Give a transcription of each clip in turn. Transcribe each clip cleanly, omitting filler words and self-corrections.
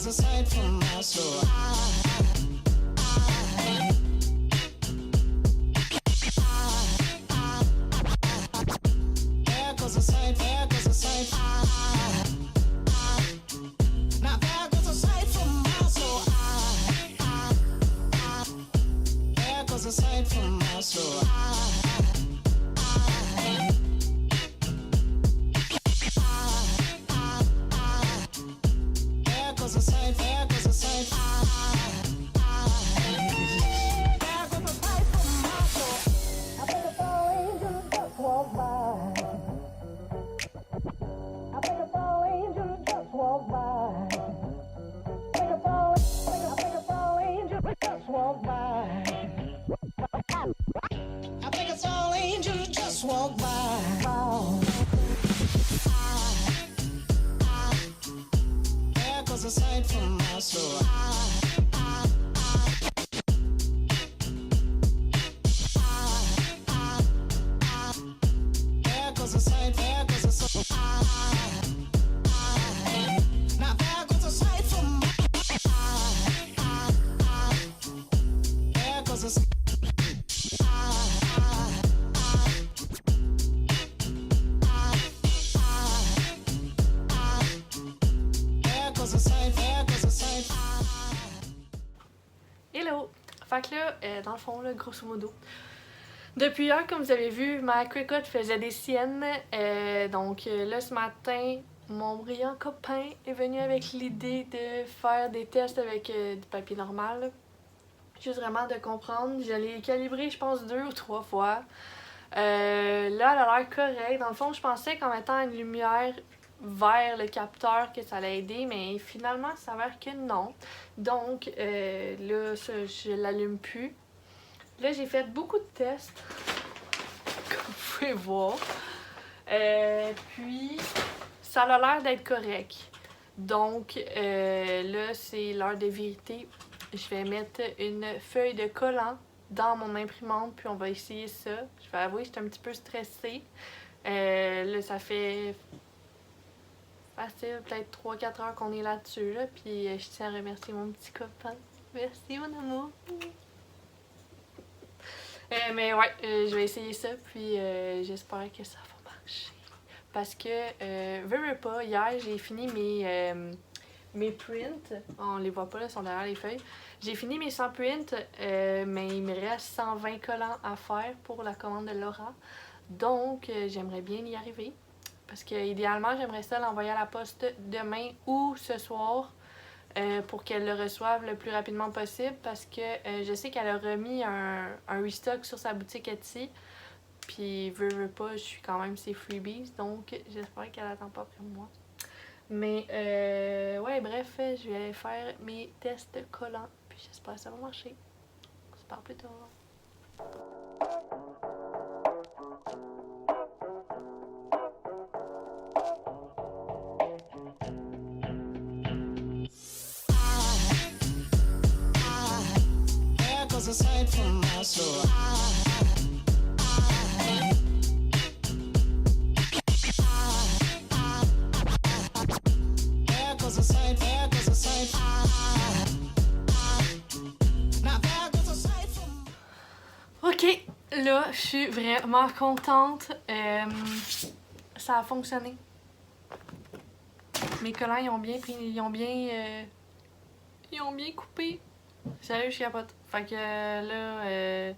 a sight from my soul. There goes a sight, there goes a sight. Now there goes a sight from my soul. There goes a sight from my soul. There goes a sight, there goes a sight. There goes a sight from my soul. I think a fall angel just walked by. I think a fall angel just walked by. I think a fall angel just walked by. I think a fall angel just walked by. There goes a sight from my soul. There goes a sight, there goes a sight. Now there goes a sight from my there goes a sight. There goes a sight, there goes a sight. Hello! Fait que là, dans le fond, là, grosso modo, depuis hier, comme vous avez vu, ma Cricut faisait des siennes. Donc là, ce matin, mon brillant copain est venu avec l'idée de faire des tests avec du papier normal. Là. Juste vraiment de comprendre. Je l'ai calibré, je pense, 2 ou 3 fois. Là, elle a l'air correcte. Dans le fond, je pensais qu'en mettant une lumière vers le capteur que ça allait aider, mais finalement, ça s'avère que non. Donc, là, je l'allume plus. Là, j'ai fait beaucoup de tests, comme vous pouvez voir. Puis, ça a l'air d'être correct. Donc, là, c'est l'heure de vérité. Je vais mettre une feuille de collant dans mon imprimante, puis on va essayer ça. Je vais avouer, j'étais un petit peu stressée. Là, ça fait facile, peut-être 3-4 heures qu'on est là-dessus, là. Puis je tiens à remercier mon petit copain. Merci, mon amour. Mais ouais, je vais essayer ça, puis j'espère que ça va marcher. Parce que, veux pas, hier, j'ai fini mes prints. On les voit pas, là, ils sont derrière les feuilles. J'ai fini mes 100 prints, mais il me reste 120 collants à faire pour la commande de Laura. Donc, j'aimerais bien y arriver. Parce que idéalement, j'aimerais ça l'envoyer à la poste demain ou ce soir pour qu'elle le reçoive le plus rapidement possible. Parce que je sais qu'elle a remis un restock sur sa boutique Etsy. Puis, veux pas, je suis quand même ses freebies. Donc, j'espère qu'elle attend pas après moi. Mais, ouais, bref, je vais faire mes tests collants. Puis, j'espère que ça va marcher. On se parle plus tard. There goes a sight from my soul. There goes a sight, there goes a sight. Now there goes a sight from. Ok, là, je suis vraiment contente. Ça a fonctionné. Mes collants, ils ont bien pris, ils ont bien coupé. Sérieux, je capote. Fait que là,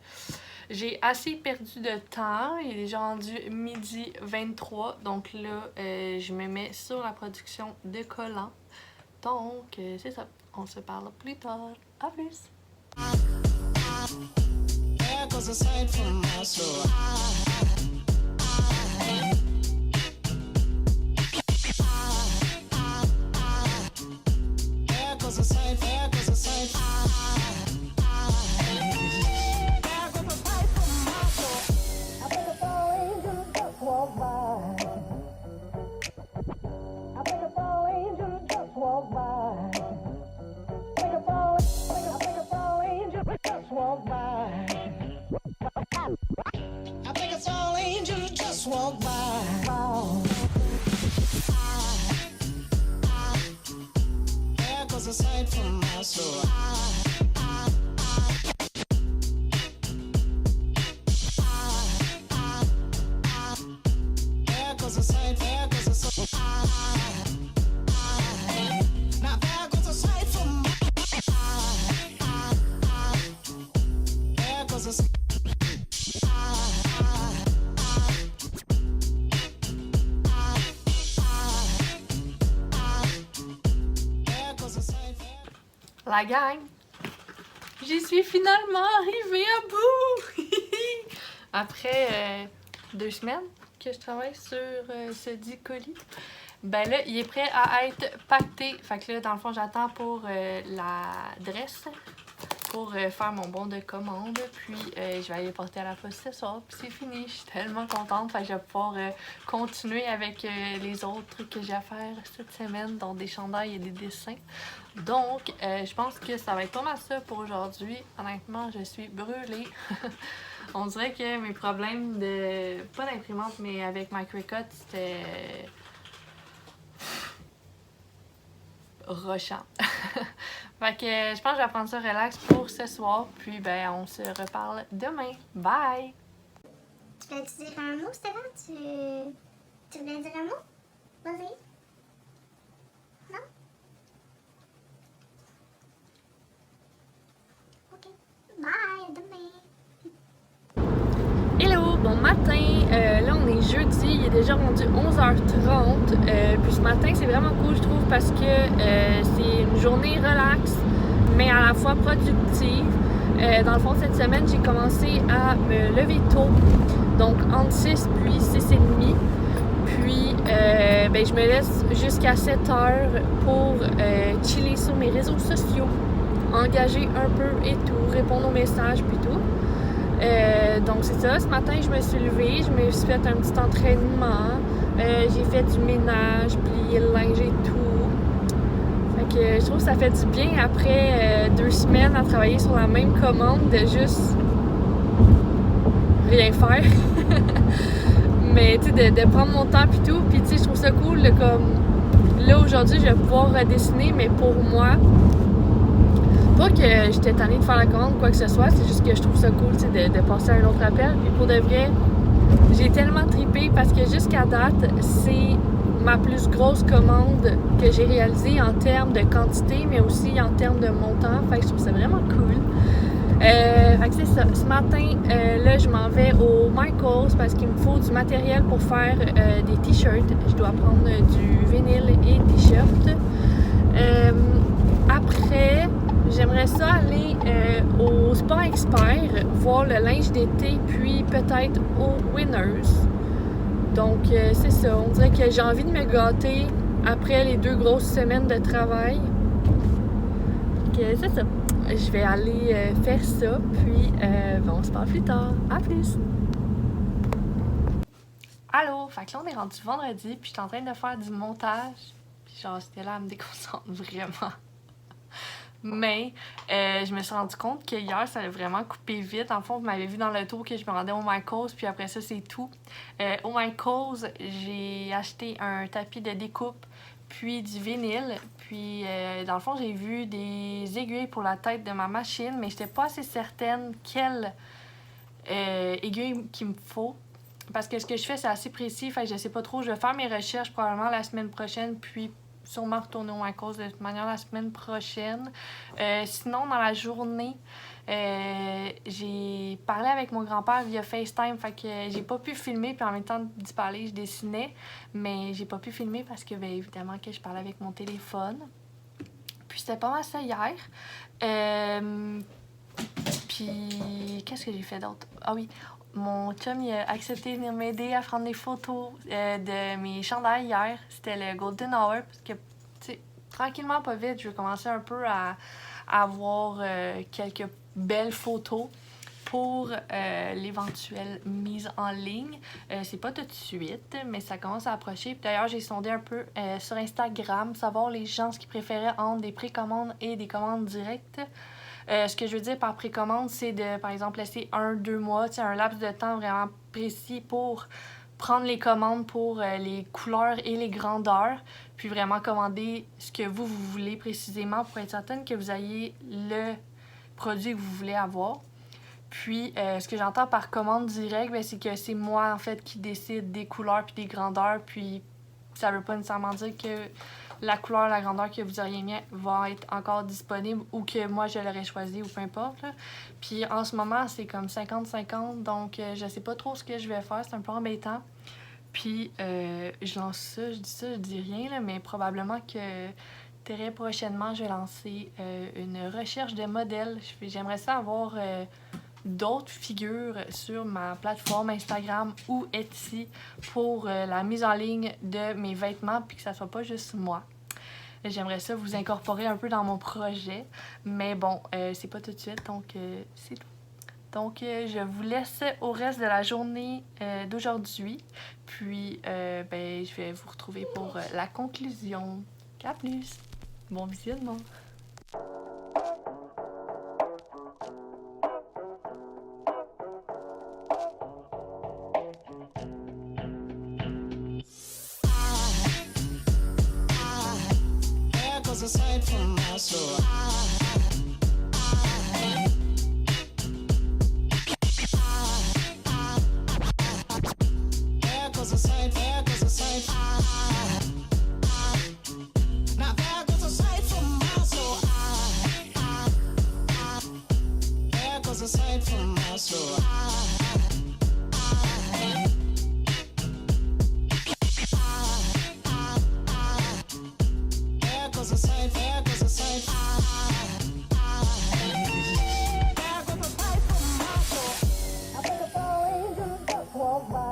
j'ai assez perdu de temps. Il est déjà rendu 12h23. Donc là, je me mets sur la production de collants. Donc, c'est ça. On se parle plus tard. À plus! There goes a sight from my soul. There goes a sight, there goes a sight. There goes a sight from my soul. I think a fall angel just walked by. I think a fall angel just walked by. I think a fall angel just walked by. I think a fall angel just walked by. There goes a sight for my soul. There goes a sight, there goes a sight. Now there goes a sight for my there goes a sight. La gang, j'y suis finalement arrivée à bout! Après 2 semaines que je travaille sur ce dit colis, ben là, il est prêt à être pacté. Fait que là, dans le fond, j'attends pour l'adresse pour faire mon bon de commande. Puis, je vais aller le porter à la poste ce soir. Puis, c'est fini. Je suis tellement contente. Fait que je vais pouvoir continuer avec les autres trucs que j'ai à faire cette semaine, dont des chandails et des dessins. Donc, je pense que ça va être pas mal ça pour aujourd'hui. Honnêtement, je suis brûlée. On dirait que mes problèmes de... pas d'imprimante, mais avec ma Cricut, c'était... rushant. Fait que je pense que je vais prendre ça relax pour ce soir. Puis, ben, on se reparle demain. Bye! Tu voulais dire un mot, Stéphane? Tu voulais dire un mot? Vas-y. Non? Ok. Bye, à demain. Hello, bon matin. Là, on est jeudi, il est déjà rendu 11h30. Puis ce matin, c'est vraiment cool, je trouve, parce que c'est une journée relax, mais à la fois productive. Dans le fond, cette semaine, j'ai commencé à me lever tôt, donc entre 6 puis 6 et demi. Puis, ben, je me laisse jusqu'à 7h pour chiller sur mes réseaux sociaux, engager un peu et tout, répondre aux messages puis tout. Donc c'est ça, ce matin je me suis levée, je me suis fait un petit entraînement, j'ai fait du ménage, plié le linge et tout. Fait que je trouve que ça fait du bien après 2 semaines à travailler sur la même commande de juste rien faire. Mais tu sais, de prendre mon temps et tout, puis tu sais, je trouve ça cool, comme là aujourd'hui je vais pouvoir redessiner, mais pour moi. Pas que j'étais tannée de faire la commande ou quoi que ce soit, c'est juste que je trouve ça cool de passer à un autre appel. Et pour de vrai, j'ai tellement trippé parce que jusqu'à date, c'est ma plus grosse commande que j'ai réalisée en termes de quantité, mais aussi en termes de montant. Fait que je trouve ça vraiment cool. Fait que c'est ça. Ce matin, là, je m'en vais au Michaels parce qu'il me faut du matériel pour faire des t-shirts. Je dois prendre du vinyle et t-shirt. Après, j'aimerais ça aller au Sport Expert, voir le linge d'été, puis peut-être au Winners. Donc, c'est ça. On dirait que j'ai envie de me gâter après les 2 grosses semaines de travail. Donc, c'est ça. Je vais aller faire ça, puis on se parle plus tard. À plus! Allô! Fait que là, on est rendu vendredi, puis je suis en train de faire du montage. Puis genre, c'était là, elle me déconcentre vraiment. Mais je me suis rendu compte que hier, ça a vraiment coupé vite. En fond, vous m'avez vu dans le tour que je me rendais au Michaels, puis après ça, c'est tout. Au Michaels, j'ai acheté un tapis de découpe, puis du vinyle. Puis, dans le fond, j'ai vu des aiguilles pour la tête de ma machine, mais j'étais pas assez certaine quelle aiguille qu'il me faut. Parce que ce que je fais, c'est assez précis, fait que je sais pas trop. Je vais faire mes recherches probablement la semaine prochaine, puis sûrement retourner au Michaels de toute manière la semaine prochaine. Sinon, dans la journée, j'ai parlé avec mon grand-père via FaceTime, fait que j'ai pas pu filmer, puis en même temps d'y parler, je dessinais, mais j'ai pas pu filmer parce que, bien évidemment, que je parlais avec mon téléphone. Puis c'était pas mal ça hier. Puis, qu'est-ce que j'ai fait d'autre? Ah oui, mon chum il a accepté de venir m'aider à prendre des photos de mes chandails hier. C'était le Golden Hour, parce que, tu sais, tranquillement, pas vite, je vais commencer un peu à avoir quelques belles photos pour l'éventuelle mise en ligne. C'est pas tout de suite, mais ça commence à approcher. Puis d'ailleurs, j'ai sondé un peu sur Instagram, savoir les gens ce qu'ils préféraient entre des précommandes et des commandes directes. Ce que je veux dire par précommande, c'est de, par exemple, laisser 1-2 mois, un laps de temps vraiment précis pour prendre les commandes pour les couleurs et les grandeurs, puis vraiment commander ce que vous voulez précisément pour être certaine que vous ayez le produit que vous voulez avoir. Puis, ce que j'entends par commande directe, ben, c'est que c'est moi, en fait, qui décide des couleurs puis des grandeurs. Puis, ça veut pas nécessairement dire que la couleur, la grandeur que vous auriez mis va être encore disponible ou que moi, je l'aurais choisi ou peu importe. Là. Puis, en ce moment, c'est comme 50-50. Donc, je sais pas trop ce que je vais faire. C'est un peu embêtant. Puis, je lance ça, je dis rien, là, mais probablement que très prochainement, je vais lancer une recherche de modèles. J'aimerais ça avoir d'autres figures sur ma plateforme Instagram ou Etsy pour la mise en ligne de mes vêtements puis que ça soit pas juste moi. J'aimerais ça vous incorporer un peu dans mon projet, mais bon, c'est pas tout de suite, donc c'est tout. Donc, je vous laisse au reste de la journée d'aujourd'hui, puis ben, je vais vous retrouver pour la conclusion. À plus! Bon visionnement! There goes a sight from my soul. There goes a sight, there goes a sight. Now there goes a sight from my soul. There goes a sight from my soul. There goes a sight, there goes a sight. There goes a sight from my soul. I think a tall angel just walked by.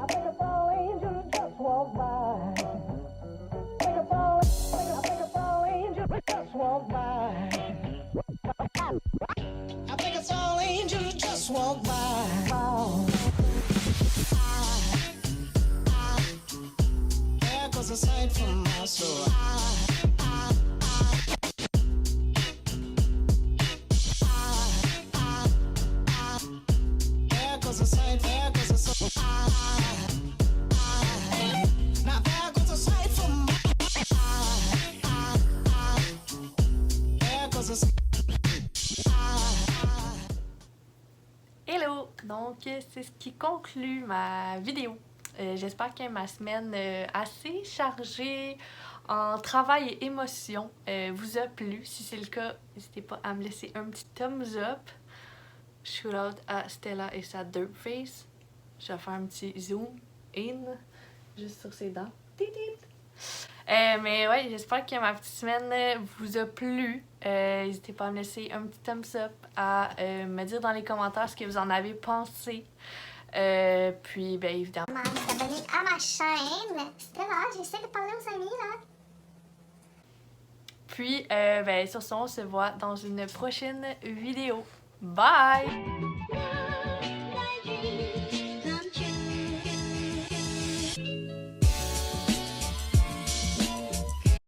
I think a tall angel just walked by. I think a tall angel just walked by. I think it's all angels just walk by. Oh. There goes a sight from my soul. There goes a sight, there goes a sight. Now there goes a sight from my there goes a sight. Hello! Donc, c'est ce qui conclut ma vidéo. J'espère que ma semaine assez chargée en travail et émotion vous a plu. Si c'est le cas, n'hésitez pas à me laisser un petit thumbs up. Shout out à Stella et sa Derp Face. Je vais faire un petit zoom in juste sur ses dents. Mais ouais, j'espère que ma petite semaine vous a plu. N'hésitez pas à me laisser un petit thumbs up, à me dire dans les commentaires ce que vous en avez pensé. Puis, ben évidemment. S'abonner à ma chaîne. Stella, j'essaie de parler aux amis, là. Puis, ben sur ce, on se voit dans une prochaine vidéo. Bye!